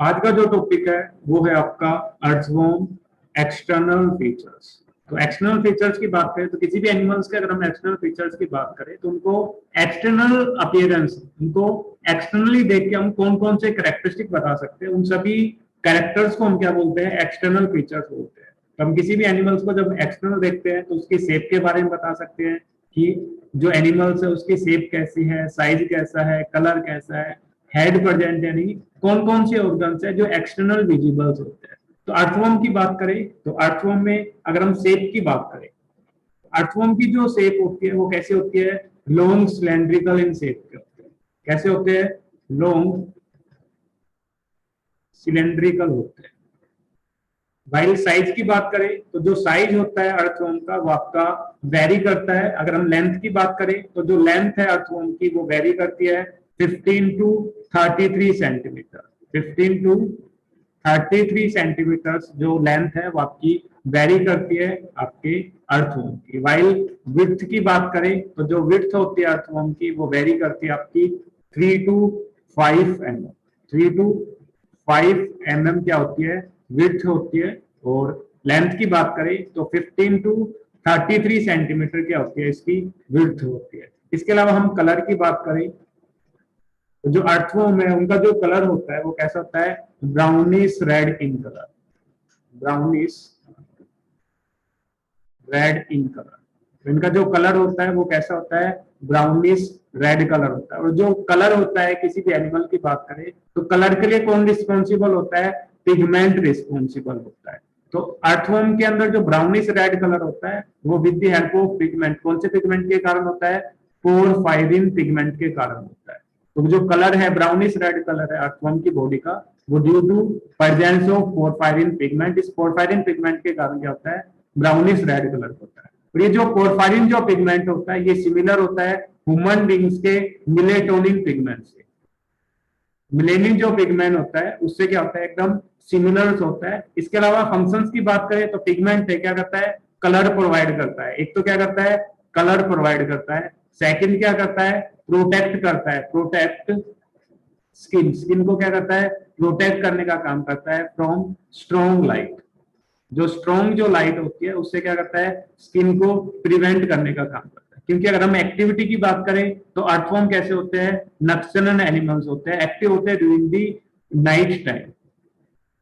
आज का जो टॉपिक है वो है आपका अर्थवर्म एक्सटर्नल फीचर्स। तो एक्सटर्नल फीचर्स की बात करें तो किसी भी एनिमल्स के अगर हम एक्सटर्नल फीचर्स की बात करें तो उनको एक्सटर्नल अपीयरेंस, उनको एक्सटर्नली देख के हम कौन कौन से कैरेक्टरिस्टिक बता सकते हैं, उन सभी कैरेक्टर्स को हम क्या बोलते हैं, एक्सटर्नल फीचर्स बोलते हैं। तो हम किसी भी एनिमल्स को जब एक्सटर्नल देखते हैं तो उसकी शेप के बारे में बता सकते हैं कि जो एनिमल्स है उसकी शेप कैसी है, साइज कैसा है, कलर कैसा है, हेड प्रेजेंट है नहीं, कौन कौन से ऑर्गन्स है जो एक्सटर्नल विजिबल्स होते हैं। तो अर्थवर्म की बात करें तो अर्थवर्म में अगर हम शेप की बात करें, अर्थवर्म की जो शेप होती है वो कैसे होती है, लॉन्ग सिलेंड्रिकल इन शेप के होते हैं। कैसे होते हैं, लॉन्ग सिलेंड्रिकल होते हैं। वाइल साइज की बात करें तो जो साइज होता है अर्थवर्म का वो आपका वेरी करता है। अगर हम लेंथ की बात करें तो जो लेंथ है अर्थवर्म की वो वेरी करती है 15 टू 33 सेंटीमीटर। 15 टू 33 सेंटीमीटर जो लेंथ है वो आपकी वेरी करती है आपके अर्थवर्म की। वाइल विड्थ की बात करें तो जो विड्थ होती है अर्थवर्म की वो वेरी करती है आपकी 3 टू 5 mm। 3 टू 5 mm क्या होती है, विड्थ होती है। और लेंथ की बात करें तो 15 टू 33 सेंटीमीटर क्या होती है, इसकी विड्थ होती है। इसके अलावा हम कलर की बात करें तो जो अर्थवर्म है उनका जो कलर होता है वो कैसा होता है, brownish red in colour. Brownish red in colour, तो इनका जो कलर होता है वो कैसा होता है, ब्राउनिश रेड कलर होता है। और जो कलर होता है किसी भी एनिमल की बात करें तो कलर के लिए कौन रिस्पॉन्सिबल होता है, पिगमेंट रिस्पॉन्सिबल होता है। तो अर्थवर्म के अंदर जो ब्राउनिश रेड कलर होता है वो with the help of pigment, कौन से पिगमेंट के कारण होता है, पोरफायरिन पिगमेंट के कारण होता है। तो जो कलर है ब्राउनिश रेड कलर है अर्थवर्म की बॉडी का, वो due to presence of porphyrin pigment. इस पोरफायरिन पिगमेंट के कारण क्या होता है, ब्राउनिश रेड कलर होता है। और ये जो पोरफायरिन जो पिगमेंट होता है ये सिमिलर होता है ह्यूमन बींग्स के मिलेटोनिन पिगमेंट से। मिलेनिन जो पिगमेंट होता है उससे क्या होता है, एकदम सिमिलर होता है। इसके अलावा फंक्शंस की बात करें तो पिगमेंट है क्या करता है, कलर प्रोवाइड करता है। एक तो क्या करता है, कलर प्रोवाइड करता है। सेकंड क्या करता है, प्रोटेक्ट करता है, प्रोटेक्ट स्किन। स्किन को क्या करता है, प्रोटेक्ट करने का काम करता है फ्रॉम स्ट्रॉन्ग लाइट। जो स्ट्रॉन्ग जो लाइट होती है उससे क्या करता है, स्किन को प्रिवेंट करने का काम करता है। क्योंकि अगर हम एक्टिविटी की बात करें तो अर्थवर्म कैसे होते हैं, नक्सनल एनिमल्स होते हैं, एक्टिव होते हैं during the night time.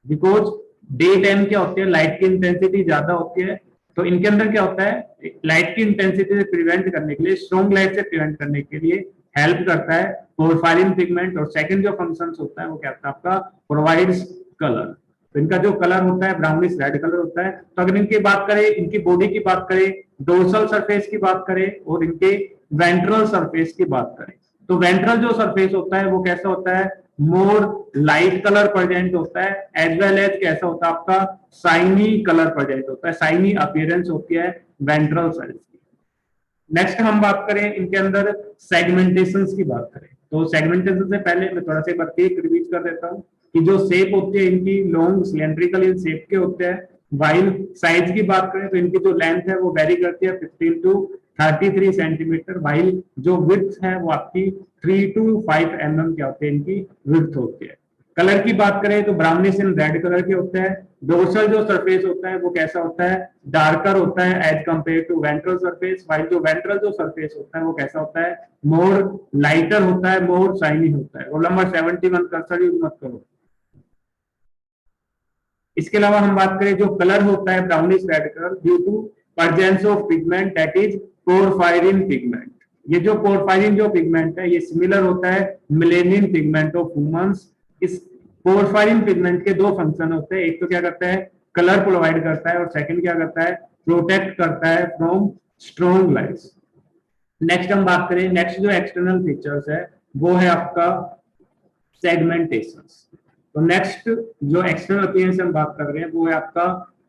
Because day time क्या होती है, लाइट की इंटेंसिटी ज्यादा होती है। तो इनके अंदर क्या होता है, लाइट की इंटेंसिटी से प्रिवेंट करने के लिए, स्ट्रॉन्ग लाइट से प्रिवेंट करने के लिए हेल्प करता है पोरफायरिन पिगमेंट। और सेकंड जो फंक्शन होता है वो क्या होता है आपका, प्रोवाइड्स कलर। तो इनका जो कलर होता है ब्राउनिश रेड कलर होता है। तो अगर इनकी बात करें, इनकी बॉडी की बात करें, डोर्सल सरफेस की बात करें और इनके वेंट्रल सरफेस की बात करें, तो वेंट्रल जो सरफेस होता है वो कैसा होता है, मोर लाइट कलर प्रेजेंट होता है। एज वेल एज कैसा होता है आपका, साइनी कलर प्रेजेंट होता है, साइनी अपीयरेंस होती है वेंट्रल सेल्स की। नेक्स्ट हम बात करें इनके अंदर सेगमेंटेशन की बात करें, तो सेगमेंटेशन से पहले मैं थोड़ा सा एक बार रिवीज कर देता हूँ कि जो शेप होती है इनकी लॉन्ग सिलेंड्रिकल इन शेप के होते हैं। वाइल साइज की बात करें तो इनकी जो लेंथ है वो वेरी करती है 15 टू 33 सेंटीमीटर। वाइल जो विड्थ है वो आपकी 3 टू 5 mm क्या होती है, इनकी विड्थ होती है। कलर की बात करें तो ब्राउनिश एंड रेड कलर के होते हैं। डोर्सल जो सरफेस होता है वो कैसा होता है, डार्कर होता है as compare to ventral surface. While जो वेंट्रल जो सरफेस होता है वो कैसा होता है, मोर लाइटर होता है, मोर शाइनी होता है। रोल नंबर 71 कर्सर यूज मत करो। इसके अलावा हम बात करें जो कलर होता है brownish red colour due to presence of pigment that is porphyrin pigment. ये जो पोरफायरिन जो पिगमेंट है ये सिमिलर होता है मिलेनिन पिगमेंट ऑफ ह्यूमंस। इस पोरफायरिन पिगमेंट के दो फंक्शन होते हैं, एक तो क्या करता है, कलर प्रोवाइड करता है और सेकंड क्या करता है, प्रोटेक्ट करता है फ्रॉम स्ट्रॉन्ग लाइट्स। नेक्स्ट हम बात करें, नेक्स्ट जो एक्सटर्नल फीचर्स है वो है आपका सेगमेंटेशन। तो नेक्स्ट जो एक्सटर्नल अपीयरेंस हम बात कर रहे हैं वो है आपका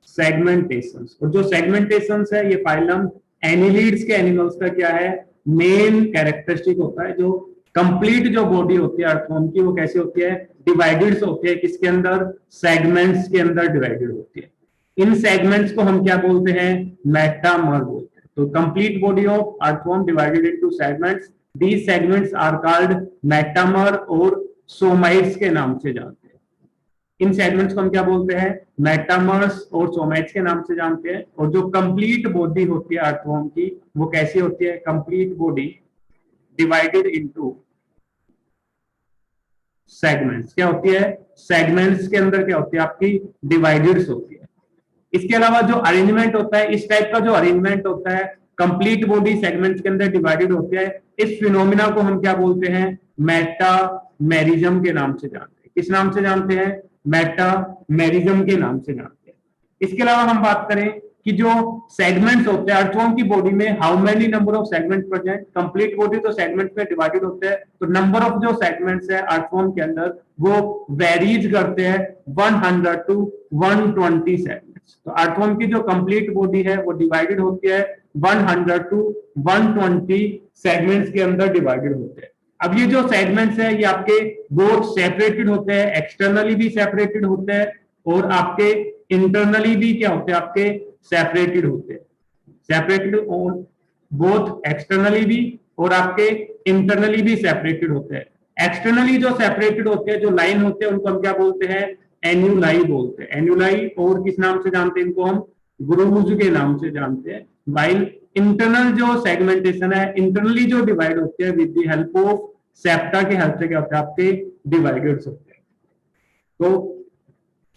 सेगमेंटेशन। और जो सेगमेंटेशन है ये फाइलम एनिलीड्स के एनिमल्स का क्या है, मेन कैरेक्टरिस्टिक होता है। जो कंप्लीट जो बॉडी होती है अर्थवर्म की वो कैसे होती है, डिवाइडेड होती है। किसके अंदर, सेगमेंट्स के अंदर डिवाइडेड होती है। इन सेगमेंट्स को हम क्या बोलते हैं, मेटामर बोलते हैं। तो complete body of earthworm divided into segments, these segments are called metamer और सोमाइट्स के नाम से जानते हैं। इन सेगमेंट्स को हम क्या बोलते हैं, मेटामर्स और सोमैट्स के नाम से जानते हैं। और जो कंप्लीट बॉडी होती है अर्थवर्म की, वो कैसी होती है, complete body divided into segments. क्या होती है, सेगमेंट्स के अंदर क्या होती है आपकी, डिवाइडेड्स होती है। इसके अलावा जो अरेंजमेंट होता है, इस टाइप का जो अरेंजमेंट होता है, कंप्लीट बॉडी सेगमेंट्स के अंदर डिवाइडेड होती है, इस फिनोमिना को हम क्या बोलते हैं, मेटामेरिज्म के नाम से जानते हैं। किस नाम से जानते हैं, मेटामेरिज्म के नाम से जानते हैं। इसके अलावा हम बात करें कि जो सेगमेंट्स होते हैं अर्थवर्म की बॉडी में, how many number of segment present, complete body तो सेगमेंट में डिवाइडेड होते हैं, तो नंबर ऑफ जो सेगमेंट्स है अर्थवर्म के अंदर वो वेरीज करते हैं 100 टू 120 सेगमेंट्स। तो अर्थवर्म की जो कंप्लीट बॉडी है वो डिवाइडेड होती है 100 टू 120 सेगमेंट्स के अंदर डिवाइडेड होते हैं। अब ये जो सेगमेंट्स है ये आपके बोथ सेपरेटेड होते हैं, एक्सटर्नली भी सेपरेटेड होते हैं और आपके इंटरनली भी क्या होते हैं, आपके सेपरेटेड होते हैं। सेपरेटेड बोथ एक्सटर्नली भी और आपके इंटरनली भी सेपरेटेड होते हैं। एक्सटर्नली जो सेपरेटेड होते हैं, जो लाइन होते हैं, उनको हम क्या बोलते हैं, एन्यूलाई बोलते हैं। एन्यूलाई, और किस नाम से जानते हैं इनको हम, ग्रूव्स के नाम से जानते हैं। वाइल इंटरनल जो सेगमेंटेशन है, इंटरनली जो डिवाइड होते हैं with the help of septa के हेल्प से क्या होता है, आपके डिवाइडेड होते हैं। तो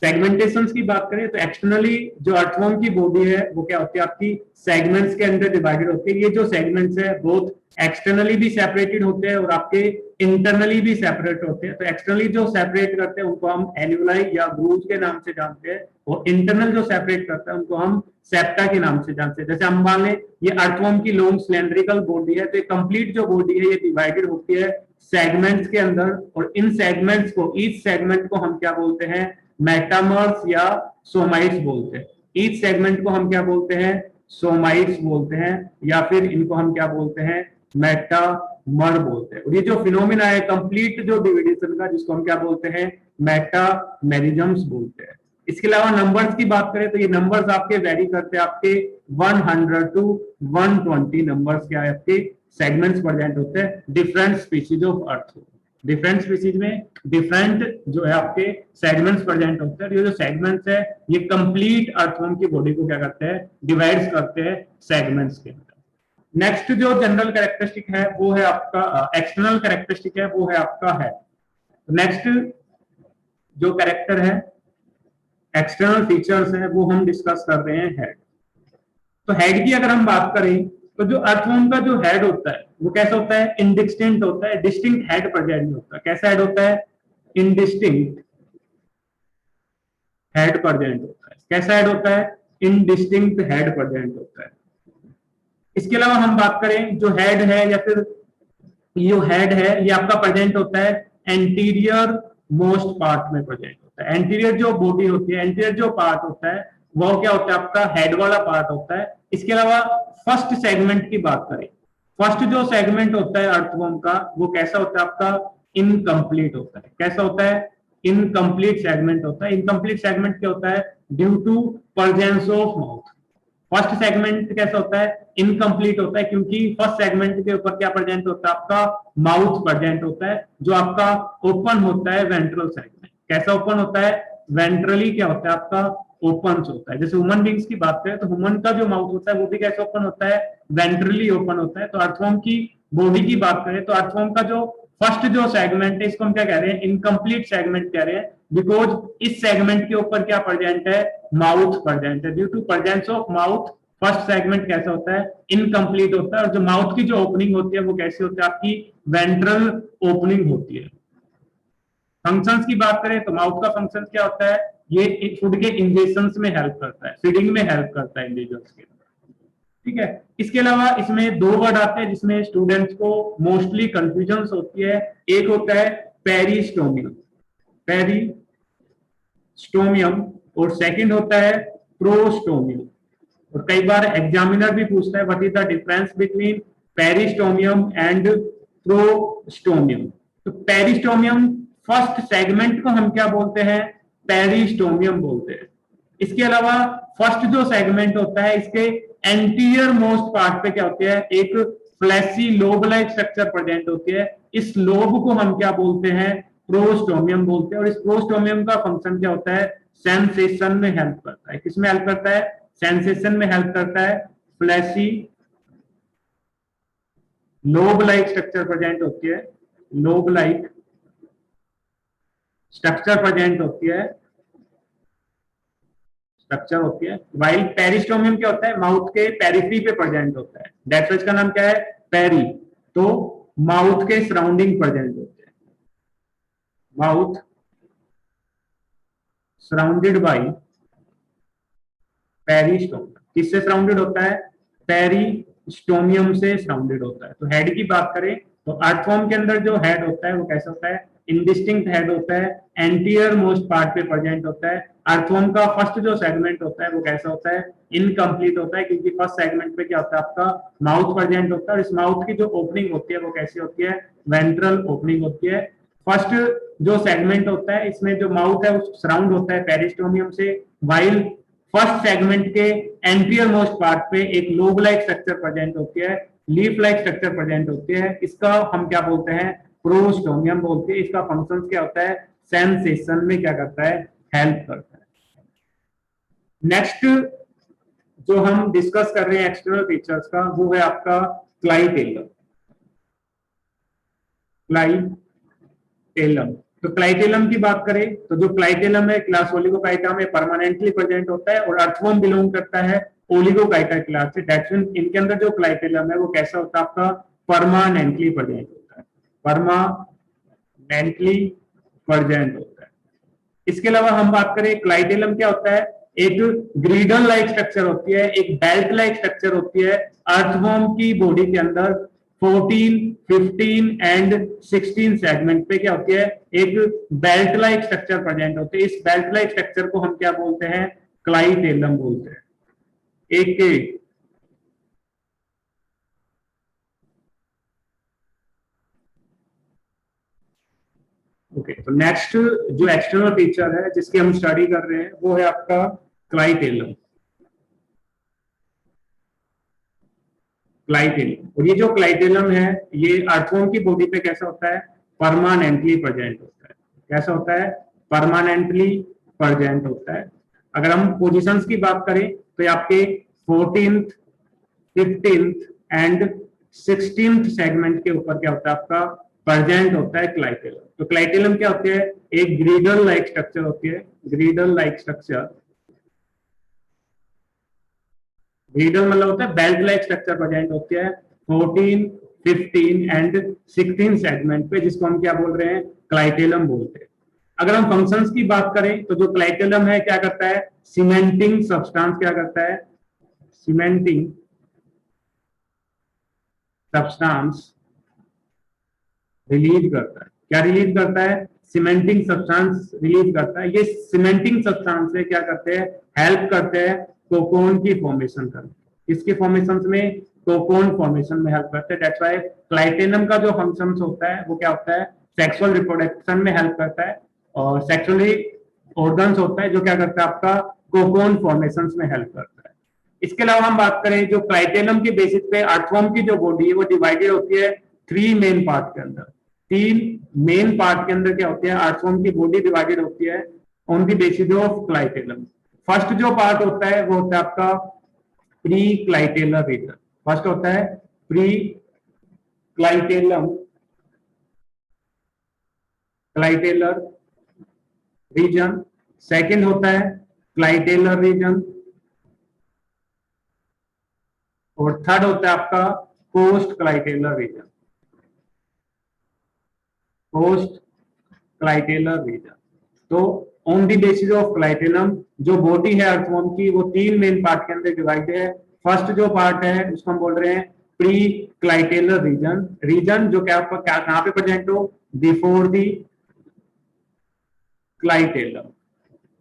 सेगमेंटेशंस की बात करें तो एक्सटर्नली जो अर्थवर्म की बॉडी है वो क्या होती है आपकी, सेगमेंट्स के अंदर डिवाइडेड होती है। ये जो सेगमेंट्स है बोथ एक्सटर्नली भी सेपरेटेड होते हैं और आपके इंटरनली भी सेपरेट होते हैं। तो एक्सटर्नली जो सेपरेट करते हैं उनको हम एन्यूलाई या ग्रूव्स के नाम से जानते हैं, और इंटरनल जो सेपरेट करते हैं उनको हम सेप्टा के नाम से जानते हैं। जैसे हम मान लें ये अर्थवर्म की लॉन्ग सिलेंड्रिकल बॉडी है, तो कंप्लीट जो बॉडी है ये डिवाइडेड होती है सेगमेंट्स के अंदर, और इन सेगमेंट्स को, ईच सेगमेंट को हम क्या बोलते हैं, मेटामर्स या सोमाइट्स बोलते हैं। ईच सेगमेंट को हम क्या बोलते हैं, सोमाइट्स बोलते हैं, या फिर इनको हम क्या बोलते हैं, मेटामर बोलते हैं। और ये जो फिनोमिना है कंप्लीट जो डिविडेशन का, जिसको हम क्या बोलते हैं, मेटामेरिज्म्स बोलते हैं। इसके अलावा नंबर्स की बात करें तो ये नंबर्स आपके वेरी करते हैं, आपके 100 टू 120 नंबर्स क्या है आपके सेगमेंट्स प्रेजेंट होते हैं different species of earth. Different species में डिफरेंट जो है आपके सेगमेंट्स प्रेजेंट होते हैं। ये जो सेगमेंट्स है ये कंप्लीट अर्थवर्म की बॉडी को क्या करते हैं, डिवाइड्स करते हैं सेगमेंट्स के अंदर। नेक्स्ट जो जनरल कैरेक्टरिस्टिक है वो है आपका, एक्सटर्नल कैरेक्टरिस्टिक है वो है आपका है। नेक्स्ट जो कैरेक्टर है, एक्सटर्नल फीचर्स है, वो हम डिस्कस कर रहे हैं हेड। तो हेड की अगर हम बात करें तो जो अर्थवर्म का जो हेड होता है वो कैसा होता है, इनडिस्टिंक्ट होता है, डिस्टिंक्ट हेड प्रेजेंट नहीं होता। कैसा हेड होता है, इनडिस्टिंक्ट हेड प्रेजेंट होता है। कैसा हेड होता है, इनडिस्टिंक्ट हेड प्रेजेंट होता है। इसके अलावा हम बात करें जो हेड है या फिर ये हेड है, ये आपका प्रेजेंट होता है एंटीरियर मोस्ट पार्ट में प्रेजेंट होता है। एंटीरियर जो बॉडी होती है, एंटीरियर जो पार्ट होता है वो क्या होता है, आपका हेड वाला पार्ट होता है। इसके अलावा फर्स्ट सेगमेंट की बात करें, फर्स्ट जो सेगमेंट होता है अर्थवर्म का वो कैसा होता है आपका, इनकम्प्लीट होता है। कैसा होता है, इनकम्प्लीट सेगमेंट होता है। इनकम्प्लीट सेगमेंट क्या होता है, due to presence of mouth. First segment कैसा होता है, इनकम्प्लीट होता है, क्योंकि फर्स्ट सेगमेंट के ऊपर क्या प्रेजेंट होता है, आपका माउथ प्रेजेंट होता है, जो आपका ओपन होता है वेंट्रल सेगमेंट। कैसा ओपन होता है, वेंट्रली क्या होता है आपका, ओपन होता है। जैसे ह्यूमन बींग्स की बात करें तो ह्यूमन का जो माउथ होता है वो भी कैसे ओपन होता है, वेंट्रली ओपन होता है। तो अर्थवर्म की बॉडी की बात करें तो अर्थवर्म का जो फर्स्ट जो सेगमेंट है इसको हम क्या कह रहे हैं, इनकम्प्लीट सेगमेंट कह रहे हैं, बिकॉज इस सेगमेंट के ऊपर क्या प्रेजेंट है, माउथ प्रेजेंट है। Due to presence of mouth first segment कैसा होता है, इनकम्प्लीट होता है। और जो माउथ की जो ओपनिंग होती है वो कैसी होती है, आपकी वेंट्रल ओपनिंग होती है। फंक्शंस की बात करें तो माउथ का फंक्शन क्या होता है, ये फूड के इंजेक्शंस में हेल्प करता है, फीडिंग में हेल्प करता है इंडिविजुअल्स के। ठीक है, इसके अलावा इसमें दो वर्ड आते हैं जिसमें स्टूडेंट्स को मोस्टली कंफ्यूजन होती है। एक होता है पेरिस्टोमियम, पेरिस्टोमियम, और सेकंड होता है प्रोस्टोमियम। और कई बार एग्जामिनर भी पूछता है what is the difference between peristomium and prostomium. तो पेरिस्टोमियम फर्स्ट सेगमेंट को हम क्या बोलते हैं, पेरिस्टोमियम बोलते हैं। इसके अलावा फर्स्ट जो सेगमेंट होता है इसके एंटीरियर मोस्ट पार्ट पे क्या होती है, एक fleshy lobe like structure present होती है। इस लोब को हम क्या बोलते हैं, प्रोस्टोमियम बोलते हैं। और इस प्रोस्टोमियम का फंक्शन क्या होता है, सेंसेशन में हेल्प करता है। किसमें हेल्प करता है, सेंसेशन में हेल्प करता है। Fleshy lobe like structure present होती है, लोब लाइक स्ट्रक्चर प्रेजेंट होती है, स्ट्रक्चर होती है। वाइल पेरिस्टोमियम क्या होता है, माउथ के पेरिफेरी पे प्रेजेंट होता है। डेट का नाम क्या है, पेरी, तो माउथ के सराउंडिंग प्रेजेंट होते हैं। Mouth surrounded by peristomium. किससे सराउंडेड होता है, पेरिस्टोमियम से सराउंडेड होता है। तो हेड की बात करें तो अर्थवॉर्म के अंदर जो हेड होता है वो कैसा होता है, इंडिस्टिंक्ट हेड होता है, एंटीरियर मोस्ट पार्ट पे प्रेजेंट होता है। अर्थवॉर्म का फर्स्ट जो सेगमेंट होता है वो कैसा होता है, इनकम्प्लीट होता है, क्योंकि फर्स्ट सेगमेंट पे क्या होता है, आपका माउथ प्रेजेंट होता है। और इस माउथ की जो ओपनिंग होती है वो कैसी होती है, वेंट्रल ओपनिंग होती है। फर्स्ट जो सेगमेंट होता है इसमें जो माउथ है वो सराउंड होता है पेरिस्टोमियम से, वाइल फर्स्ट सेगमेंट के एंटीरियर मोस्ट पार्ट पे एक लोब लाइक स्ट्रक्चर प्रेजेंट होती है, लीफ लाइक स्ट्रक्चर प्रेजेंट होती है। इसका हम क्या बोलते हैं, प्रोस्टोमियम बोलते हैं। इसका फंक्शन क्या होता है, सेंसेशन में क्या करता है, हेल्प करता है। नेक्स्ट जो हम डिस्कस कर रहे हैं एक्सटर्नल फीचर्स का, वो है आपका क्लाइटेलम। क्लाइटेलम, तो क्लाइटेलम की बात करें तो जो क्लाइटेलम है क्लास ओलिगोकाइटा में परमानेंटली प्रेजेंट होता है और अर्थवॉर्म बिलोंग करता है ओलिगोकाइटा क्लास से। दैट्स मीन इनके अंदर जो क्लाइटेलम है वो कैसा होता है, आपका परमानेंटली प्रेजेंट होता है, परमानेंटली प्रेजेंट होता है। इसके अलावा हम बात करें क्लाइटेलम क्या होता है, एक ग्रीडल लाइक स्ट्रक्चर होती है, एक बेल्ट लाइक स्ट्रक्चर होती है अर्थवॉर्म की बॉडी के अंदर। 14, 15 एंड 16 सेगमेंट पे क्या होती है, एक बेल्ट लाइक स्ट्रक्चर प्रेजेंट होती है। इस बेल्ट लाइक स्ट्रक्चर को हम क्या बोलते हैं, क्लाइटेलम बोलते हैं। एक के ओके, तो नेक्स्ट जो एक्सटर्नल फीचर है जिसकी हम स्टडी कर रहे हैं वो है आपका क्लाइटेलम। क्लाइटेलम, और ये जो क्लाइटेलम है ये अर्थवॉर्म की बॉडी पे कैसा होता है, परमानेंटली प्रेजेंट होता है। कैसा होता है, परमानेंटली प्रेजेंट होता है। अगर हम पोजीशंस की बात करें तो ये आपके 14th, 15th and 16th segment के ऊपर क्या होता है, आपका प्रेजेंट होता है क्लाइटेलम। तो क्लाइटेलम क्या होती है, एक ग्रीडल लाइक स्ट्रक्चर होती है, ग्रीडल लाइक स्ट्रक्चर। ग्रीडल मतलब होता है बेल्ट लाइक स्ट्रक्चर प्रेजेंट होती है 14, 15 एंड 16 सेगमेंट पे, जिसको हम क्या बोल रहे हैं, क्लाइटेलम बोलते हैं। अगर हम फंक्शंस की बात करें तो जो क्लाइटेलम है क्या करता है, सीमेंटिंग सब्सटेंस क्या करता है, सीमेंटिंग सब्सटेंस रिलीज करता है। क्या रिलीज करता है, सीमेंटिंग सब्सटेंस रिलीज करता है। ये सीमेंटिंग सब्सटेंस से क्या करते हैं, हेल्प करते हैं कोकोन की फॉर्मेशन करने। इसके फॉर्मेशन में, कोकोन फॉर्मेशन में हेल्प करते हैं। दैट्स व्हाई क्लाइटेलम का जो फंक्शन होता है वो क्या होता है, सेक्सुअल रिप्रोडक्शन में हेल्प करता है, और सेक्सुअली ऑर्गन्स होता है जो क्या करता है, आपका कोकोन फॉर्मेशन में हेल्प करता है। इसके अलावा हम बात करें जो क्लाइटेलम के बेसिस पे अर्थवॉर्म की जो बॉडी है वो डिवाइडेड होती है 3 मेन पार्ट के अंदर। 3 मेन पार्ट के अंदर क्या होती है, अर्थवॉर्म की बॉडी डिवाइडेड होती है on the basis of clitellum. First जो पार्ट होता है वो होता है आपका प्री क्लाइटेलर रीजन। फर्स्ट होता है pre clitellum, clitellar region. Second होता है क्लाइटेलर रीजन, और थर्ड होता है आपका post clitellar region, post clitellar region. तो on the basis of clitellum जो बॉडी है अर्थवॉर्म की वो 3 मेन पार्ट के अंदर डिवाइडेड है। फर्स्ट जो पार्ट है उसको हम बोल रहे हैं प्री क्लाइटेलर रीजन। रीजन जो क्या कहां पे प्रेजेंट हो, before the clitellum.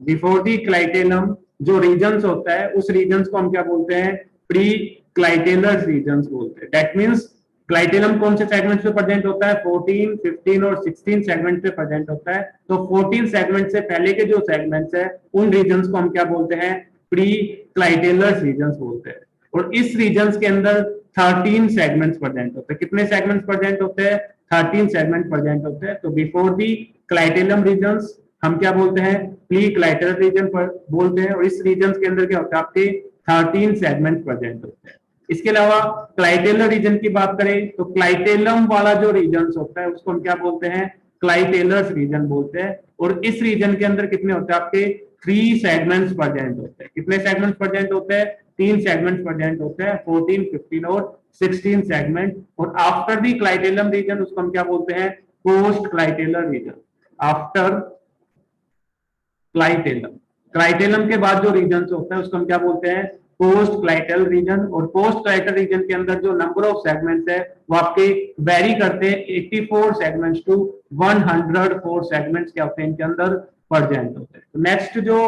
Before the clitellum जो रीजन्स होता है उस रीजन्स को हम क्या बोलते हैं, प्री क्लाइटेलर रीजन्स बोलते हैं। दैट मींस क्लाइटेलम कौन से सेगमेंट पे प्रेजेंट होता है, 14, 15 और 16 सेगमेंट पे प्रेजेंट होता है। तो 14 सेगमेंट से पहले के जो सेगमेंट्स है उन रीजन्स को हम क्या बोलते हैं, प्री क्लाइटेलर रीजन्स बोलते हैं। और इस रीजन्स के अंदर 13 सेगमेंट्स प्रेजेंट होते हैं। कितने सेगमेंट्स प्रेजेंट होते हैं, 13 सेगमेंट प्रेजेंट होते हैं। तो बिफोर दी क्लाइटेलम रीजन्स हम क्या बोलते हैं, प्री क्लाइटल रीजन पर बोलते हैं, और इस रीजन के अंदर क्या होता है, आपके 13 सेगमेंट प्रेजेंट होते हैं। इसके अलावा क्लाइटेलर रीजन की बात करें तो क्लाइटेलम वाला जो रीजन होता है उसको हम क्या बोलते हैं, क्लाइटेलर्स रीजन बोलते हैं। और इस रीजन के अंदर कितने होते हैं, आपके 3 सेगमेंट्स प्रेजेंट होते हैं। कितने सेगमेंट्स प्रेजेंट होते हैं, 3 सेगमेंट्स प्रेजेंट होते हैं, 14, 15 और 16 सेगमेंट। और आफ्टर दी क्लाइटेलम रीजन उसको हम क्या बोलते हैं, post clitellar region. After clitellum, clitellum के बाद जो रीजन होता है उसको हम क्या बोलते हैं, पोस्ट क्लाइटल रीजन। और पोस्ट क्लाइटल रीजन के अंदर जो नंबर ऑफ सेगमेंट्स है वो आपके वेरी करते हैं, 84 सेगमेंट्स टू 104 सेगमेंट्स क्या होते हैं इनके अंदर प्रेजेंट होते हैं। तो नेक्स्ट जो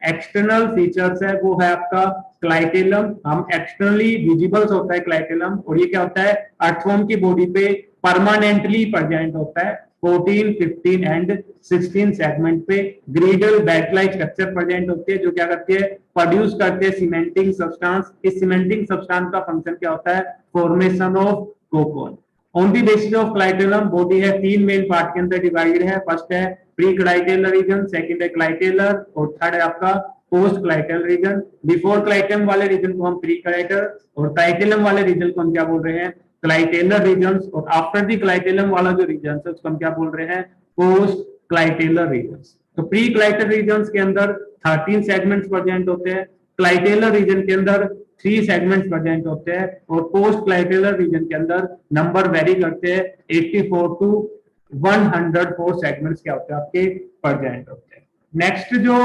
एक्सटर्नल फीचर्स है वो है आपका क्लाइटेलम। हम एक्सटर्नली विजिबल्स होता है क्लाइटेलम, और ये क्या होता है, अर्थवर्म की बॉडी पे परमानेंटली प्रेजेंट होता है। 14, 15 एंड 16 सेगमेंट पे ग्रीडल बैट लाइक स्ट्रक्चर प्रेजेंट होती है, जो क्या करती है, प्रोड्यूस करते हैं सीमेंटिंग सब्सटेंस। इस सीमेंटिंग सब्सटेंस का फंक्शन क्या होता है, formation of cocoon. On the basis of clitellum body है 3 मेन पार्ट के अंदर डिवाइडेड है। फर्स्ट है प्री क्लाइटेलर रीजन, सेकंड है क्लाइटेलर, और थर्ड है आपका पोस्ट क्लाइटल रीजन। बिफोर क्लाइटेलम वाले रीजन को हम प्री क्लाइटल, और क्लाइटेलम वाले रीजन को हम क्या बोल रहे हैं, क्लाइटेलर रीजन्स। और आफ्टर दी क्लाइटेलम वाला जो रीजन है उसको हम क्या बोल रहे हैं, पोस्ट क्लाइटेलर रीजन्स। तो प्री क्लाइटल रीजन्स के अंदर 13 सेगमेंट्स प्रेजेंट होते हैं, क्लाइटेलर रीजन के अंदर 3 सेगमेंट्स प्रेजेंट होते हैं, और पोस्ट क्लाइटेलर रीजन के अंदर नंबर वेरी करते हैं, 84 टू 104 सेगमेंट्स क्या होते हैं आपके प्रेजेंट होते हैं। नेक्स्ट जो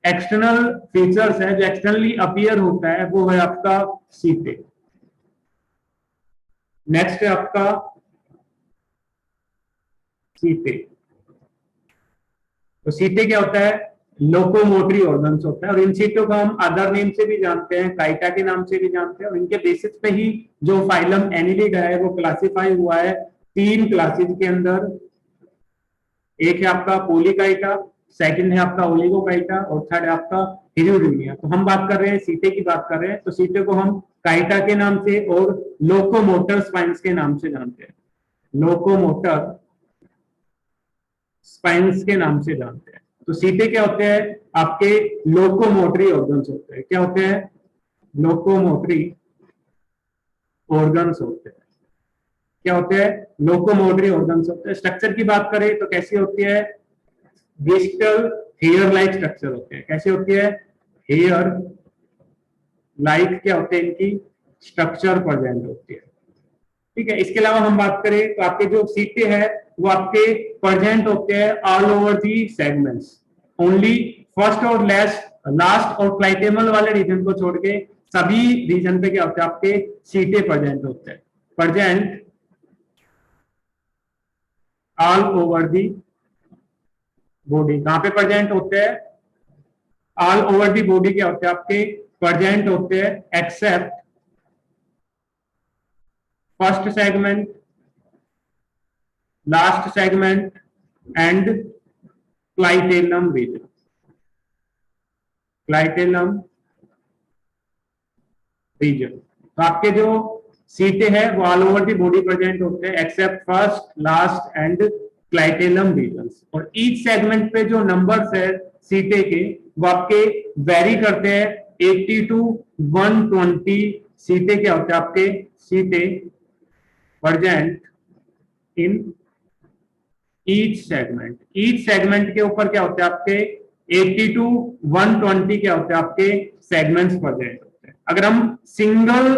एक्सटर्नल फीचर्स है जो एक्सटर्नली अपीयर होता है वो है आपका सीटे। नेक्स्ट है आपका सीटे। तो सीटे क्या होता है, लोकोमोटरी ऑर्गन्स होता है, और इन सीटों को हम अदर नेम से भी जानते हैं, काइटा के नाम से भी जानते हैं। और इनके बेसिस पे ही जो फाइलम एनिलिड है वो क्लासिफाई हुआ है 3 क्लासेस के अंदर। एक है आपका पोलीकाइटा, सेकंड है आपका ओलिगोकाइटा, और थर्ड है आपका हिरुडिनिया। तो हम बात कर रहे हैं सीटे की बात कर रहे हैं, तो सीटे को हम काइटा के नाम से और लोकोमोटर स्पाइन्स के नाम से जानते हैं, लोकोमोटर स्पाइन्स के नाम से जानते हैं। तो सीटे क्या होते हैं, आपके लोकोमोटरी ऑर्गन्स होते हैं। क्या होते हैं, लोकोमोटरी ऑर्गन्स होते हैं। क्या होते हैं, लोकोमोटरी ऑर्गन्स होते हैं। स्ट्रक्चर की बात करें तो कैसी होती है, डिजिटल हेयर लाइक स्ट्रक्चर होते हैं। कैसे होती है, हेयर लाइक क्या होते हैं, इनकी स्ट्रक्चर प्रेजेंट होती है। ठीक है, इसके अलावा हम बात करें तो आपके जो सीटे हैं वो आपके प्रेजेंट होते हैं ऑल ओवर दी सेगमेंट्स। ओनली फर्स्ट और लास्ट और क्लाइटेमल वाले रीजन को छोड़ के सभी रीजन पे क्या होता है, आपके सीटे प्रेजेंट होते हैं। Present all over the body. कहां पे प्रेजेंट होते हैं, ऑल ओवर दी बॉडी क्या होते हैं, आपके प्रेजेंट होते हैं except first segment, last segment and clitellum region. Clitellum region. तो आपके जो सीटे हैं वो all over the body present होते हैं except first, last and clitellum regions. और ईच सेगमेंट पे जो नंबर्स है सीटे के वो आपके वेरी करते हैं, 80 टू 120 सीटे क्या होते हैं, आपके सीटे present in each segment. Each segment के ऊपर क्या होते हैं, आपके 80 टू 120 क्या होते हैं, आपके सेगमेंट्स प्रेजेंट होते हैं। अगर हम सिंगल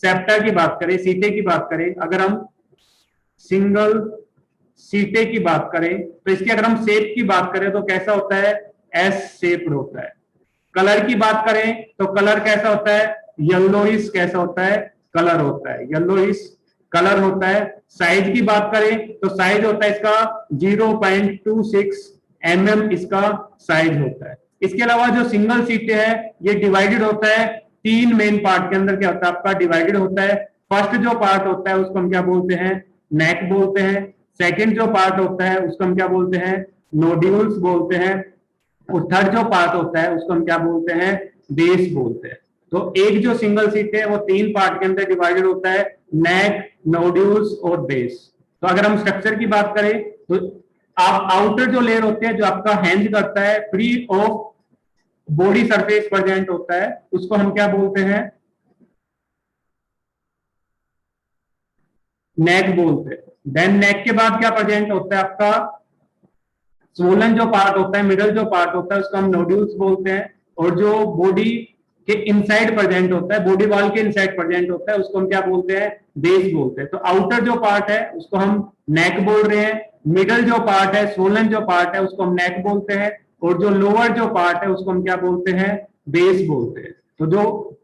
सेप्टा की बात करें, सीटे की बात करें, अगर हम सिंगल सीटे की बात करें तो इसकी अगर हम शेप की बात करें तो कैसा होता है, एस शेप होता है। कलर की बात करें तो कलर कैसा होता है, येलोइश कैसा होता है, कलर होता है, येलोइश कलर होता है। साइज की बात करें तो साइज होता है इसका 0.26 mm इसका साइज होता है। इसके अलावा जो सिंगल सीटे है ये डिवाइडेड होता है 3 मेन पार्ट के अंदर क्या होता है, आपका डिवाइडेड होता है। फर्स्ट जो पार्ट होता है उसको हम क्या बोलते हैं, नेक बोलते हैं। सेकंड जो पार्ट होता है उसको हम क्या बोलते हैं, नोड्यूल्स बोलते हैं। और थर्ड जो पार्ट होता है उसको हम क्या बोलते हैं, बेस बोलते हैं। तो एक जो सिंगल सीट है वो 3 पार्ट के अंदर डिवाइडेड होता है, नेक, नोड्यूल्स और बेस। तो अगर हम स्ट्रक्चर की बात करें तो आप आउटर जो लेयर होते हैं जो आपका हैंग करता है free of body surface present होता है, उसको हम क्या बोलते हैं, नेक बोलते हैं। देन नेक के बाद क्या प्रेजेंट होता है आपका, स्वोलन जो पार्ट होता है, मिडल जो पार्ट होता है उसको हम नोड्यूल्स बोलते हैं, और जो बॉडी के इनसाइड प्रेजेंट होता है, बॉडी वॉल के इनसाइड प्रेजेंट होता है, उसको हम क्या बोलते हैं, बेस बोलते हैं। तो आउटर जो पार्ट है उसको हम नेक बोल रहे हैं, मिडल जो पार्ट है, स्वोलन जो पार्ट है उसको हम नेक बोलते हैं, और जो लोअर जो पार्ट है उसको हम क्या बोलते हैं, बेस बोलते हैं। तो जो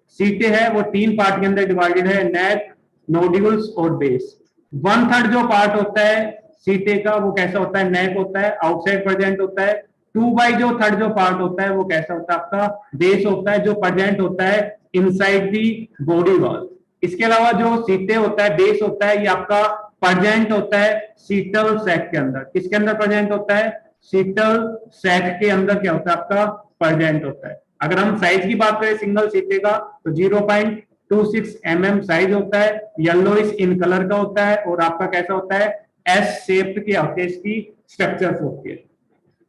सीटें है वो 3 पार्ट के अंदर डिवाइडेड है, नेक, नोड्यूल्स और बेस। 1/3 जो पार्ट होता है सीटे का वो कैसा होता है, नेक होता है, आउटसाइड प्रेजेंट होता है। 2/3 जो पार्ट होता है वो कैसा होता है आपका, बेस होता है, जो प्रेजेंट होता है इनसाइड दी बॉडी वॉल। इसके अलावा जो सीटे होता है, बेस होता है, ये आपका प्रेजेंट होता है सीटल सैक के अंदर। किसके अंदर प्रेजेंट होता है, सीटल सैक के अंदर क्या होता है आपका, प्रेजेंट होता है। अगर हम साइज की बात करें सिंगल सीटे का तो 0.26 mm साइज होता है, येलोइश इन कलर का होता है, और आपका कैसा होता है, एस शेप की होती है इसकी स्ट्रक्चर होती है।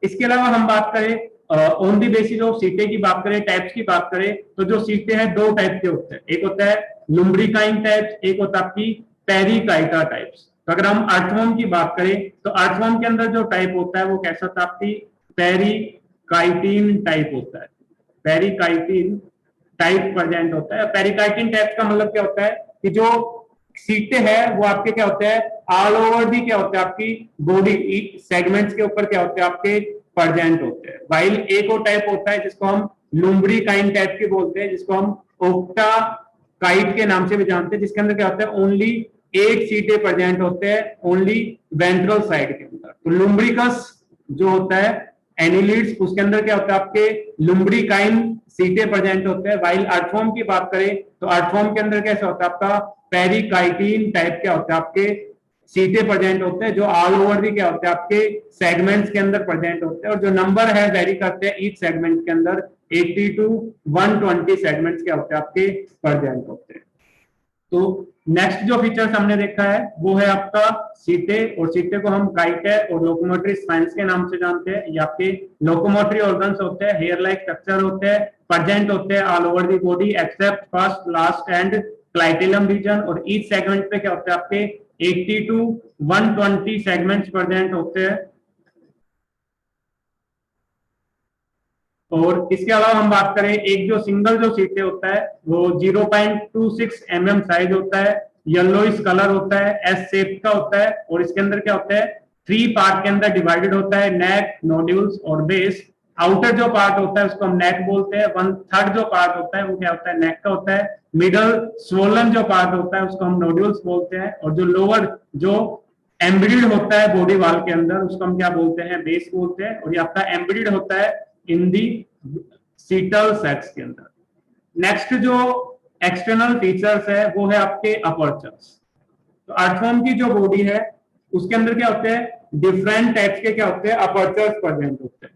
इसके अलावा हम बात करें ऑन दी बेसिस ऑफ सीटें की बात करें, टाइप्स की बात करें, तो जो सीटें हैं 2 टाइप के होते हैं, एक होता है लुम्ब्रिकाइन टाइप्स, एक होता है आपकी पेरिकाइटा टाइप्स। तो अगर हम अर्थवर्म की बात करें तो अर्थवर्म के अंदर जो टाइप होता है वो कैसा होता है, आपकी पेरिकाइटिन टाइप होता है, पेरिकाइटिन टाइप प्रेजेंट होता है। पेरिकाइटिन टाइप का मतलब क्या होता है कि जो सीटें हैं वो आपके क्या होते हैं, ऑल ओवर भी क्या होते हैं आपकी बॉडी सेगमेंट्स के ऊपर क्या होते हैं आपके प्रेजेंट होते हैं। वाइल एक और टाइप होता है जिसको हम लुम्ब्रिकाइन टाइप की बोलते हैं, जिसको हम ओक्टाकाइट के नाम से भी जानते हैं, जिसके अंदर क्या होता है, ओनली 8 सीटें प्रेजेंट होते हैं, ओनली वेंट्रल साइड के अंदर। तो लुम्ब्रिकस जो होता है एनिलिड्स, उसके अंदर क्या होता है आपके लुम्ब्रिकाइन सीटें प्रेजेंट होते हैं। वाइल अर्थवर्म की बात करें तो अर्थवर्म के अंदर कैसा होता है आपका पेरिकाइटिन टाइप क्या होता है आपके सीटें प्रेजेंट होते हैं, जो ऑल ओवर भी क्या होते हैं आपके सेगमेंट्स के अंदर प्रेजेंट होते हैं, और जो नंबर है वेरी करते हैं ईच सेगमेंट के अंदर, 80 to 120 सेगमेंट्स क्या होते हैं आपके प्रेजेंट होते हैं। तो नेक्स्ट जो फीचर्स हमने देखा है वो है आपका सीटे, और सीटे को हम काइटे और लोकोमोटरी स्पाइन्स के नाम से जानते हैं। ये आपके लोकोमोटरी ऑर्गन्स होते हैं, हेयर लाइक स्ट्रक्चर होते हैं, प्रेजेंट होते हैं all over the body except first, last and clitellum region, और ईच सेगमेंट पे क्या होते हैं आपके 80 to 120 सेगमेंट्स प्रेजेंट होते हैं। और इसके अलावा हम बात करें एक जो सिंगल जो सीटे होता है वो 0.26 mm साइज होता है, येलोइश कलर होता है, एस शेप का होता है, और इसके अंदर क्या होता है 3 पार्ट के अंदर डिवाइडेड होता है, नेक, नोड्यूल्स और बेस। आउटर जो पार्ट होता है उसको हम नेक बोलते हैं, 1/3 जो पार्ट होता है वो क्या होता है, नेक का होता है। मिडल स्वोलन जो पार्ट होता है उसको हम नोड्यूल्स बोलते हैं, और जो लोअर जो एम्बेडेड होता है बॉडी वॉल के अंदर उसको हम क्या बोलते हैं, बेस बोलते हैं, और ये आपका एम्बेडेड होता है इन दी सीटल सैक्स के अंदर। नेक्स्ट जो एक्सटर्नल फीचर्स है वो है आपके अपर्चर्स। तो अर्थवर्म की जो बॉडी है उसके अंदर क्या होते हैं, डिफरेंट टाइप्स के क्या होते हैं, अपर्चर्स प्रेजेंट होते हैं,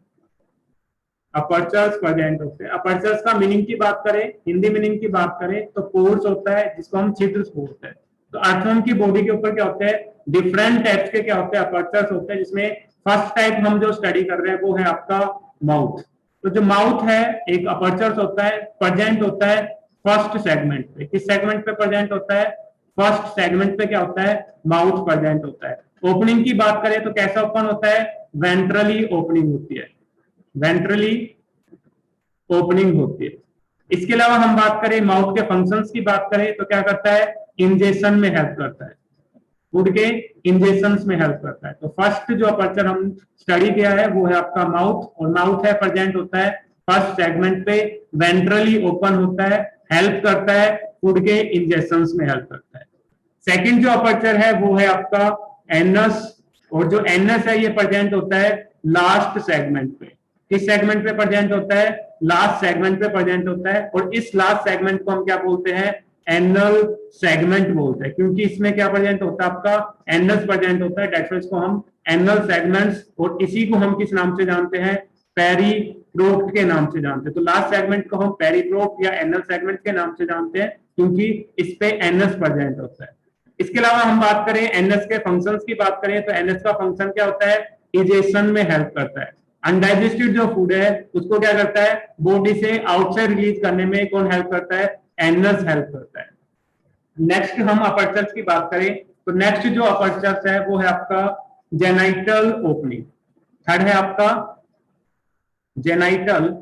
अपर्चर्स प्रेजेंट होते हैं। अपर्चर्स का मीनिंग की बात करें, हिंदी मीनिंग की बात करें तो पोर्स होता है जिसको हम छिद्र बोलते हैं। तो अर्थवर्म की बॉडी के ऊपर क्या होते हैं, डिफरेंट टाइप्स के क्या होते हैं, अपर्चर्स होते हैं, जिसमें फर्स्ट टाइप हम जो स्टडी कर रहे हैं वो है आपका माउथ। तो जो माउथ है एक अपर्चर्स होता है, प्रेजेंट होता है फर्स्ट सेगमेंट पे। किस सेगमेंट पे प्रेजेंट होता है, फर्स्ट सेगमेंट पे क्या होता है, माउथ प्रेजेंट होता है। ओपनिंग की बात करें तो कैसा ओपन होता है, वेंट्रली ओपनिंग होती है, वेंट्रली ओपनिंग होती है। इसके अलावा हम बात करें माउथ के फंक्शंस की बात करें तो क्या करता है, इंजेक्शन में हेल्प करता है, फूड के इंजेक्शंस में हेल्प करता है। तो फर्स्ट जो अपर्चर हम स्टडी किया है वो है आपका माउथ, और माउथ है प्रेजेंट होता है फर्स्ट सेगमेंट पे, वेंट्रली ओपन होता है, हेल्प करता है फूड के इंजेक्शंस में हेल्प करता है। सेकंड जो अपर्चर है वो है आपका एनस, और जो एनस है ये प्रेजेंट होता है लास्ट सेगमेंट पे। किस सेगमेंट पे प्रेजेंट होता है, लास्ट सेगमेंट पे प्रेजेंट होता है, और इस लास्ट सेगमेंट को हम क्या बोलते हैं, एनल सेगमेंट बोलते हैं, क्योंकि इसमें क्या प्रेजेंट होता है आपका एनस प्रेजेंट होता है, दैट्स व्हाई इसको हम एनल सेगमेंट्स, और इसी को हम किस नाम से जानते हैं, पेरीप्रोक्ट के नाम से जानते हैं। तो लास्ट सेगमेंट को हम पेरीप्रोक्ट या एनल सेगमेंट के नाम से जानते हैं क्योंकि इस पे एनस प्रेजेंट होता है। इसके अलावा हम बात करें एनएस के फंक्शंस की बात करें तो एनएस का फंक्शन क्या होता है, इजेशन में हेल्प करता है। अनडाइजेस्टेड जो फूड है उसको क्या करता है, बॉडी से आउटसाइड रिलीज करने में कौन हेल्प करता है, एनएस हेल्प करता है। नेक्स्ट हम अपर्चर्स की बात करें तो नेक्स्ट जो अपर्चर्स है वो है आपका जेनाइटल ओपनिंग। थर्ड है आपका जेनाइटल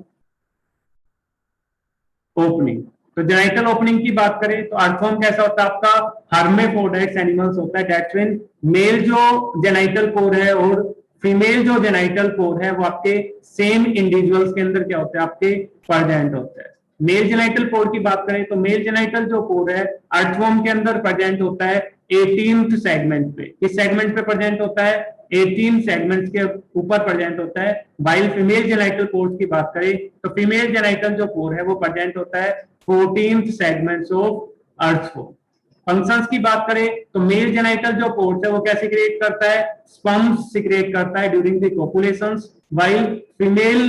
ओपनिंग। तो जेनाइटल ओपनिंग की बात करें तो अर्थवर्म कैसा होता है आपका, हर्मेफोडाइट्स एनिमल्स होता है। दैट्स मीन मेल जो जेनाइटल पोर है और फीमेल जो जेनाइटल पोर है वो आपके सेम इंडिविजुअल्स के अंदर क्या होते हैं, आपके प्रेजेंट होता है। मेल जेनाइटल पोर की बात करें तो मेल जेनाइटल जो पोर है अर्थवर्म के अंदर प्रेजेंट होता है 18th सेगमेंट पे। किस सेगमेंट पे प्रेजेंट होता है, 18 सेगमेंट्स के ऊपर प्रेजेंट होता है। वाइल फीमेल जेनाइटल पोर्स की बात करें तो फीमेल जेनाइटल जो पोर है वो प्रेजेंट होता है 14th segments of earthworm. Functions की बात करें तो मेल जेनाइटल जो पोर्स है वो क्या सिक्रिएट करता है, स्पर्म्स सिक्रिएट करता है during the copulations. While female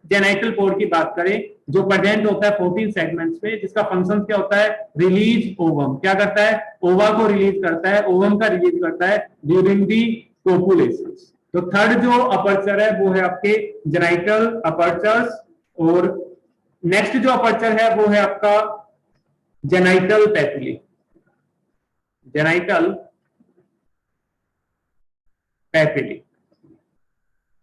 genital pore की बात करें जो प्रेजेंट होता है 14 सेगमेंट्स पे, जिसका फंक्शन क्या होता है, रिलीज ओवम। क्या करता है, ओवा को रिलीज करता है, ओवम का रिलीज करता है ड्यूरिंग दी कोपुलेशंस। तो थर्ड जो अपर्चर है वो है आपके जेनाइटल अपर्चर्स। और नेक्स्ट जो अपर्चर है वो है आपका genital papillae. Genital papillae,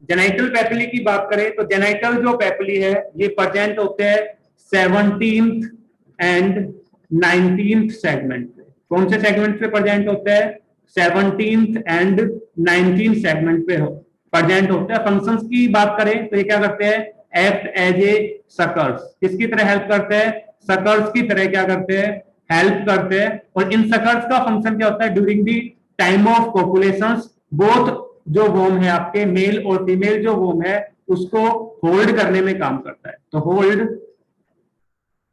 genital papillae की बात करें तो जेनाइटल जो पेपिली है ये प्रेजेंट होते हैं 17th एंड 19th सेगमेंट पे। कौन से सेगमेंट पे प्रेजेंट होते हैं, 17th एंड 19th सेगमेंट पे प्रेजेंट होते हैं। फंक्शंस की बात करें तो ये क्या करते हैं, एक्ट एज ए सकर्स। किसकी तरह हेल्प करते हैं, सकर्स की तरह क्या करते हैं, हेल्प करते हैं। और इन सकर्स का फंक्शन क्या होता है, during the time of copulations both जो वोम है आपके मेल और फीमेल जो वोम है उसको होल्ड करने में काम करता है। तो hold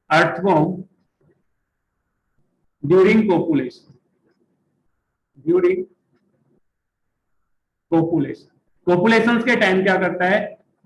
earthworm during copulation, during copulation. Copulation के टाइम क्या करता है,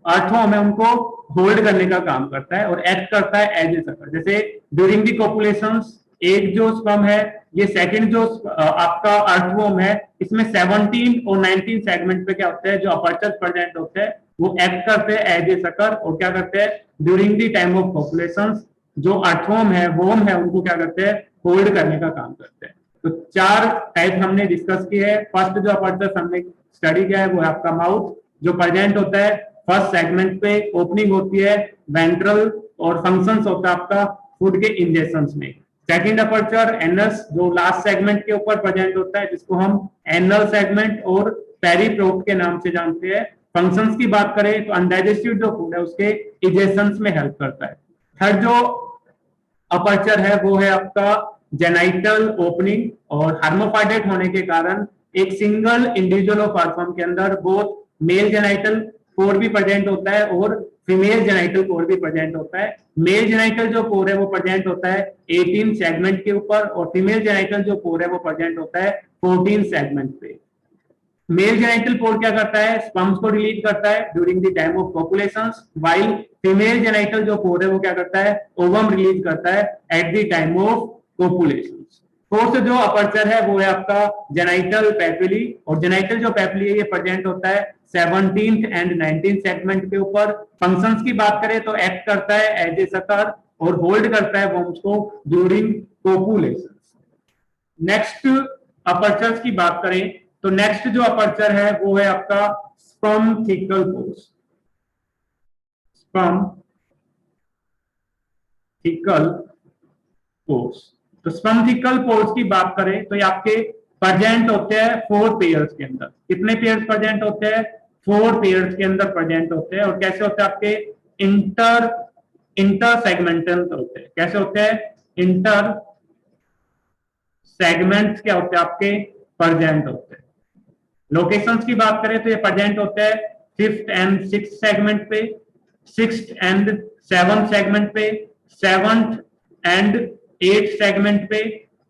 अर्थवॉर्म है उनको होल्ड करने का काम करता है और एक्ट करता है एज ए सकर। जैसे ड्यूरिंग दी कोपुलेशंस एक जो स्पर्म है ये सेकंड जो आपका अर्थवॉर्म है इसमें 17 और 19 सेगमेंट पे क्या होता है, जो अपर्चर प्रेजेंट होते हैं वो एक्ट करते हैं एज ए सकर और क्या करते हैं ड्यूरिंग द टाइम ऑफ कोपुलेशंस जो अर्थवॉर्म है वोम है उनको क्या करते हैं, होल्ड करने का काम करते हैं। तो चार टाइप हमने डिस्कस किए हैं। फर्स्ट जो अपर्चर हमने स्टडी किया है वो है आपका माउथ, जो प्रेजेंट होता है फर्स्ट सेगमेंट पे, ओपनिंग होती है वेंट्रल और फंक्शंस होता है आपका फूड के इंजेक्शंस में। सेकंड अपर्चर एनस जो लास्ट सेगमेंट के ऊपर प्रेजेंट होता है जिसको हम एनल सेगमेंट और पेरीप्रोट के नाम से जानते हैं। फंक्शंस की बात करें तो अनडाइजेस्टिव जो फूड है उसके इजेशंस में हेल्प करता है। थर्ड जो अपर्चर है वो है आपका जेनाइटल ओपनिंग और हार्मोफाइडेट होने के कारण एक सिंगल इंडिविजुअल ऑफ अर्थवर्म के अंदर बोथ मेल जेनाइटल पोर भी प्रेजेंट होता है और फीमेल जेनाइटल पोर भी प्रेजेंट होता है। मेल जेनाइटल जो पोर है वो प्रेजेंट होता है 18 सेगमेंट के ऊपर और फीमेल जेनाइटल जो पोर है वो प्रेजेंट होता है 14 सेगमेंट पे। मेल जेनाइटल पोर क्या करता है, स्पर्म्स को रिलीज करता है during the time of copulations, while female genital जो पोर है वो क्या करता है, ओवम रिलीज करता है at the time of copulations. Fourth जो अपर्चर है वो है आपका जेनाइटल पेपिली और जेनाइटल जो पेपिली है ये प्रेजेंट होता है 17th एंड 19th सेगमेंट के ऊपर। फंक्शंस की बात करें तो एक्ट करता है एज ए सकर और होल्ड करता है वोम्स को ड्यूरिंग कोपुलेशंस। नेक्स्ट अपर्चर्स की बात करें तो नेक्स्ट जो अपर्चर है वो है आपका स्पर्मथिकल पोर्स। स्पर्मथिकल पोर्स, तो स्पर्मथिकल पोर्स की बात करें तो ये आपके प्रेजेंट होते हैं 4 पेयर्स के अंदर। कितने पेयर्स प्रेजेंट होते हैं, 4 पेयर्स के अंदर प्रेजेंट होते हैं। और कैसे होते हैं आपके, इंटर सेगमेंटल होते हैं। कैसे होते हैं, इंटर सेगमेंट्स क्या होते हैं आपके प्रेजेंट होते हैं। लोकेशंस की बात करें तो ये प्रेजेंट होते हैं 5th एंड 6th सेगमेंट पे, 6th एंड 7th सेगमेंट पे, 7th एंड 8th सेगमेंट पे,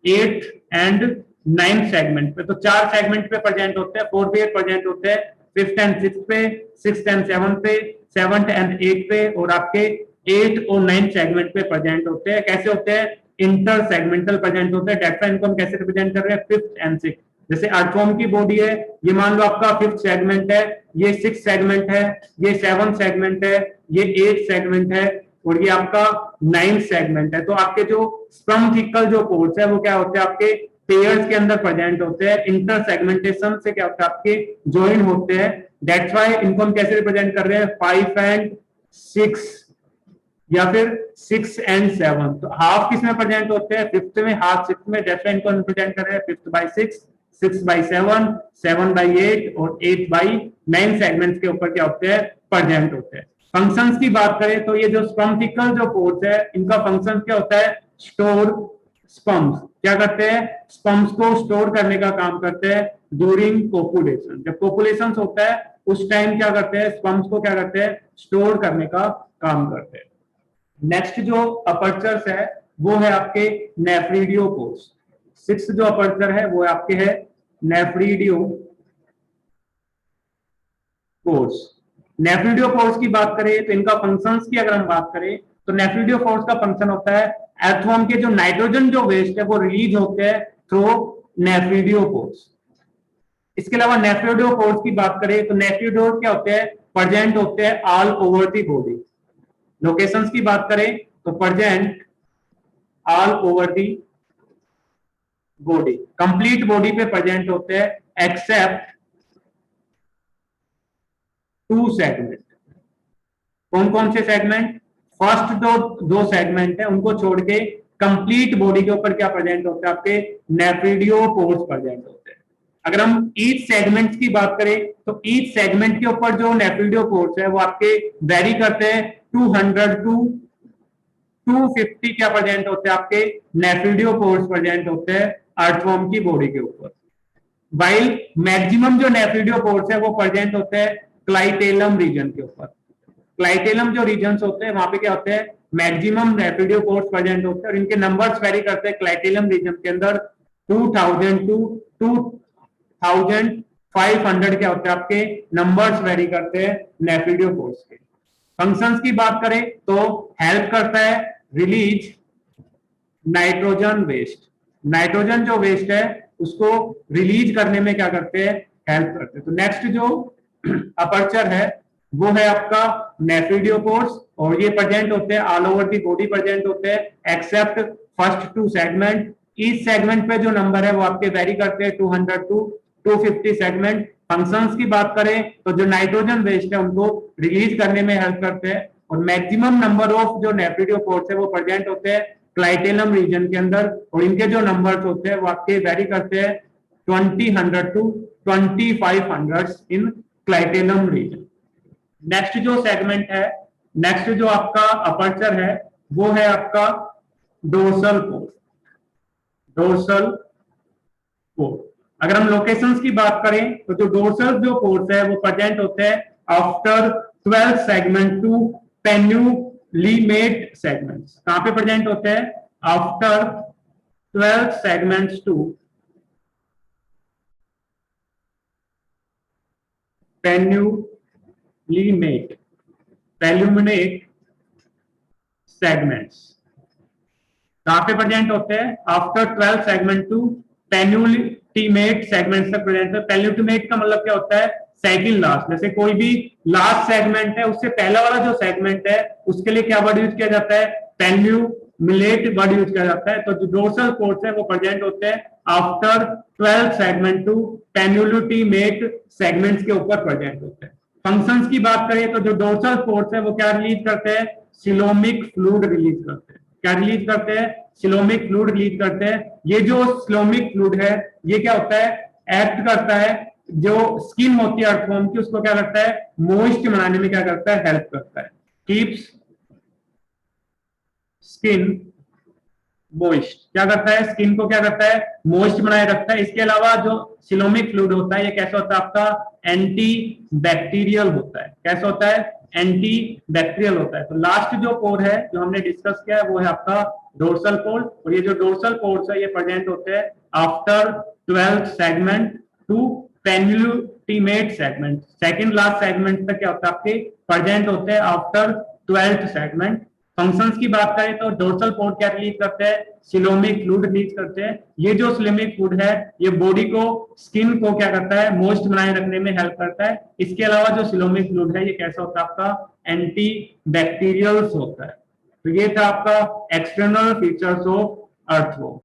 8th एंड 9th सेगमेंट पे। तो 4 सेगमेंट पे प्रेजेंट होते हैं, 4 पेयर प्रेजेंट होते हैं 5th एंड 6th पे, 6th एंड 7th पे, 7th एंड 8th पे और आपके 8th और 9th सेगमेंट पे प्रेजेंट होते हैं। कैसे होते हैं, इंटर सेगमेंटल प्रेजेंट होते हैं। डेट्स इनको हम कैसे रिप्रेजेंट कर रहे हैं, फिफ्थ एंड सिक्स। जैसे अर्थवॉर्म की बॉडी है, ये मान लो आपका फिफ्थ सेगमेंट है, ये सिक्स सेगमेंट है, ये सेवन सेगमेंट है, ये एट सेगमेंट है और ये आपका नाइन्थ सेगमेंट है। तो आपके जो स्पर्मथिकल जो पोर्स है वो क्या होते हैं, आपके पेयर्स के अंदर प्रेजेंट होते हैं। इंटर सेगमेंटेशन से क्या होता है, आपके ज्वाइन होते हैं। दैट्स व्हाई इनको हम कैसे रिप्रेजेंट कर रहे हैं, 5 एंड 6 या फिर 6 एंड 7। तो हाफ किसमें प्रेजेंट होते हैं, फिफ्थ में, हाफ सिक्स में। दैट्स व्हाई इनको हम रिप्रेजेंट कर रहे हैं 5 by 6, 6 by 7, 7 by 8 और 8 by 9 सेगमेंट्स के ऊपर क्या होते हैं, प्रेजेंट होते हैं। फंक्शंस की बात करें तो ये जो स्पर्मथिकल जो पोर्स है इनका फंक्शन क्या होता है, स्टोर स्पर्म्स। क्या करते हैं, स्पर्म्स को स्टोर करने का काम करते हैं ड्यूरिंग कोपुलेशन। जब कोपुलेशन होता है उस टाइम क्या करते हैं, स्पर्म्स को क्या करते हैं, स्टोर करने का काम करते हैं। नेक्स्ट जो अपर्चर्स है वो है आपके नेफ्रिडियो पोर्स। सिक्स जो अपर्चर है वो आपके है नेफ्रिडियो पोर्स। नेफ्रिडियो पोर्स की बात करें तो इनका फंक्शंस की अगर हम बात करें तो नेफ्रिडियो पोर्स का फंक्शन होता है एर्थवॉर्म के जो नाइट्रोजन जो वेस्ट है वो रिलीज होते हैं थ्रू नेफ्रिडियो पोर्स। इसके अलावा नेफ्रिडियो पोर्स की बात करें तो नेफ्रिडियो क्या होते हैं, प्रेजेंट होते हैं all over the body. Locations की बात करें तो present all over the body, complete body पे प्रेजेंट होते हैं एक्सेप्ट 2 सेगमेंट। कौन कौन से सेगमेंट, फर्स्ट दो सेगमेंट है उनको छोड़ के कंप्लीट बॉडी के ऊपर क्या प्रेजेंट होते हैं, आपके नेफ्रिडियो पोर्स प्रेजेंट होते हैं। अगर हम ईच सेगमेंट की बात करें तो ईच सेगमेंट के ऊपर जो नेफ्रिडियो पोर्स है वो आपके वेरी करते हैं 200 टू 250 क्या प्रेजेंट होते हैं, आपके नेफ्रिडियो पोर्स प्रेजेंट होते हैं अर्थवॉर्म की बॉडी के ऊपर। वाइल मैक्सिमम जो नेफ्रिडियो पोर्स है वो प्रेजेंट होते हैं क्लाइटेलम रीजन के ऊपर। क्लाइटेलम जो रीजन्स होते हैं वहां पे क्या होते हैं, मैक्सिमम नेफ्रिडियो पोर्स प्रेजेंट होते हैं और इनके नंबर्स वेरी करते हैं। क्लाइटेलम रीजन के अंदर 2000 टू 2500 क्या होते हैं, आपके नंबर्स वेरी करते हैं नेफ्रिडियो पोर्स के। फंक्शंस की बात करें तो हेल्प करता है रिलीज नाइट्रोजन वेस्ट। नाइट्रोजन जो वेस्ट है उसको रिलीज करने में क्या करते हैं, हेल्प करते हैं। तो नेक्स्ट जो अपर्चर है वो है आपका नेफ्रिडियो पोर्स और ये प्रेजेंट होते हैं all over the body present होते हैं except first 2 segment. Each segment पे जो नंबर है वो आपके वेरी करते हैं 200 टू 250 सेगमेंट। फंक्शंस की बात करें तो जो नाइट्रोजन वेस्ट है उनको रिलीज करने में हेल्प करते हैं और मैक्सिमम नंबर ऑफ जो नेफ्रिडियो पोर्स है वो प्रेजेंट होते हैं क्लाइटेलम रीजन के अंदर और इनके जो नंबर्स होते हैं वो आपके वेरी करते हैं 2000 to 2500 in clitellum region. Next जो सेगमेंट है, नेक्स्ट जो आपका अपर्चर है वो है आपका डोर्सल पोर्स। डोर्सल पोर्स अगर हम लोकेशंस की बात करें तो जो डोर्सल जो पोर्स है वो प्रेजेंट होते हैं आफ्टर 12 सेगमेंट टू पेन्यूलिमेट सेगमेंट्स। कहां पे प्रेजेंट होते हैं, आफ्टर 12 सेगमेंट्स टू पेन्यूलिमेट सेगमेंट्स। कहां पे प्रेजेंट होते हैं, आफ्टर 12 सेगमेंट टू पेन्यूलिमेट सेगमेंट्स तक प्रेजेंट है। पेन्यूलिमेट का मतलब क्या होता है, सेकंड लास्ट। जैसे कोई भी लास्ट सेगमेंट है उससे पहला वाला जो सेगमेंट है उसके लिए क्या वर्ड यूज किया जाता है, पेन्यूमिलेट वर्ड यूज किया जाता है। तो जो डोर्सल पोर्स है वो प्रेजेंट होते हैं आफ्टर 12 सेगमेंट टू पेन्यूलिमेट सेगमेंट्स के ऊपर प्रेजेंट होते हैं। फंक्शंस की बात करें तो जो डोर्सल पोर्स है वो क्या रिलीज करते हैं, सिलोमिक फ्लूइड रिलीज करते हैं। क्या रिलीज करते हैं, सिलोमिक फ्लूइड रिलीज करते हैं। ये जो सिलोमिक फ्लूइड है ये क्या होता है, एक्ट करता है, जो स्किन होती है अर्थवॉर्म की उसको क्या करता है, मॉइस्ट बनाने में क्या करता है, हेल्प करता है। कीप्स स्किन मॉइस्ट, क्या करता है, स्किन को क्या करता है, मॉइस्ट बनाए रखता है। इसके अलावा जो सिलोमिक फ्लूइड होता है ये कैसा होता है, आपका एंटी बैक्टीरियल होता है। कैसा होता है, एंटी बैक्टीरियल होता है। तो लास्ट जो पोर है जो हमने डिस्कस किया है वो है आपका डोर्सल पोर और ये जो डोर्सल पोर्स है ये प्रेजेंट होते हैं after 12 segment to penultimate segment. Second last segment तक क्या होता है, आपके प्रेजेंट होते हैं आफ्टर 12th सेगमेंट। फंक्शंस की बात करें तो डोर्सल पोर्ट क्या रिलीज करते हैं, सिलोमिक फ्लूइड रिलीज करते हैं। ये जो सिलोमिक फ्लूइड है ये बॉडी को, स्किन को क्या करता है, मॉइस्ट बनाए रखने में हेल्प करता है। इसके अलावा जो सिलोमिक फ्लूइड है ये कैसा होता है आपका, एंटी बैक्टीरियल होता है। तो ये था आपका एक्सटर्नल फीचर्स ऑफ अर्थवॉर्म।